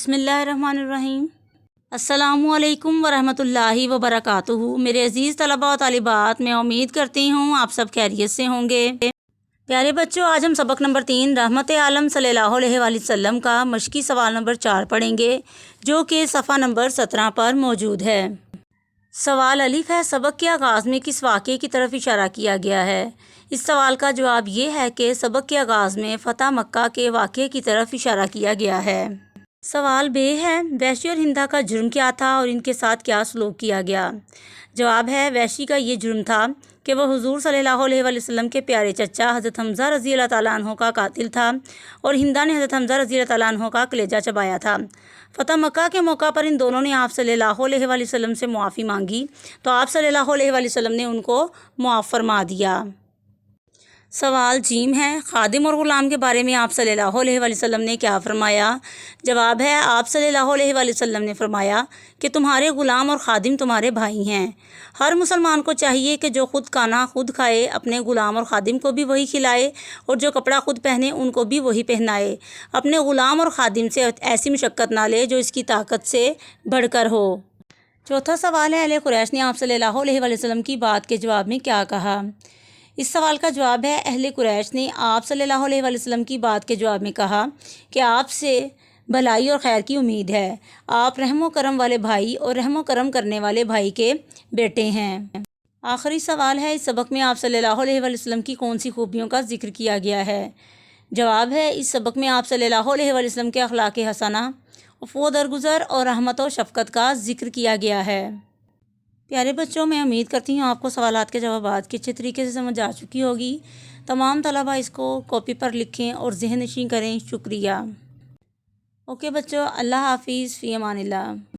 बिस्मिल्लाहिर्रहमानिर्रहीम। अस्सलामुअलैकुम वरहमतुल्लाहि वबरकातुहू। मेरे अज़ीज़ तलबा और तालिबात, मैं उम्मीद करती हूँ आप सब खैरियत से होंगे। प्यारे बच्चों, आज हम सबक नंबर 3 रहमत आलम सल्लल्लाहु अलैहि वसल्लम का मशकी सवाल नंबर 4 पढ़ेंगे, जो कि सफ़ा नंबर 17 पर मौजूद है। सवाल अलिफ है, सबक के आगाज़ में किस वाक़े की तरफ इशारा किया गया है? इस सवाल का जवाब ये है कि सबक के आगाज़ में फ़तह मक्का के वाक़े की तरफ इशारा किया गया है। सवाल बे है, वैशी और हिंदा का जुर्म क्या था और इनके साथ क्या सलूक किया गया? जवाब है, वैशी का ये जुर्म था कि वह हुज़ूर सल्लल्लाहु अलैहि वसल्लम के प्यारे चचा हज़रत हमज़ा रज़ी अल्लाह ताला अन्हो का कातिल था और हिंदा ने हज़रत हमज़ा रज़ी अल्लाह ताला अन्हो का कलेजा चबाया था। फ़तह मक्का के मौका पर इन दोनों ने आप सल्लल्लाहु अलैहि वसल्लम से मुआफ़ी मांगी तो आप सल्लल्लाहु अलैहि वसल्लम ने उनको मुआफ़ फरमा दिया। सवाल जीम है, खादिम और ग़ुलाम के बारे में आप सल्लल्लाहु अलैहि वसल्लम ने क्या फ़रमाया? जवाब है, आप सल्लल्लाहु अलैहि वसल्लम ने फ़रमाया कि तुम्हारे ग़ुलाम और खादिम तुम्हारे भाई हैं। हर मुसलमान को चाहिए कि जो खुद खाना खुद खाए, अपने ग़ुलाम और खादिम को भी वही खिलाए और जो कपड़ा खुद पहने उनको भी वही पहनाए। अपने ग़ुलाम और खादिम से ऐसी मशक्क़त ना ले जो इसकी ताकत से बढ़कर हो। चौथा सवाल है, अहले कुरैश ने आप सल्लल्लाहु अलैहि वसल्लम की बात के जवाब में क्या कहा? इस सवाल का जवाब है, अहले कुरैश ने आप सल्लल्लाहु अलैहि वसल्लम की बात के जवाब में कहा कि आपसे भलाई और खैर की उम्मीद है। आप रहमो करम वाले भाई और रहमो करम करने वाले भाई के बेटे हैं। आखिरी सवाल है, इस सबक में आप सल्लल्लाहु अलैहि वसल्लम की कौन सी खूबियों का जिक्र किया गया है? जवाब है, इस सबक में आप सल्लल्लाहु अलैहि वसल्लम के अखलाक हसना, अफ़्व दरगुज़र और रहमत और शफ़क़त का जिक्र किया गया है। प्यारे बच्चों, मैं उम्मीद करती हूँ आपको सवालात के जवाबात की अच्छे तरीके से समझ आ चुकी होगी। तमाम तलबा इसको कॉपी पर लिखें और ज़हन नशीं करें। शुक्रिया। ओके बच्चों, अल्लाह हाफ़िज़, फ़ी अमानिल्लाह।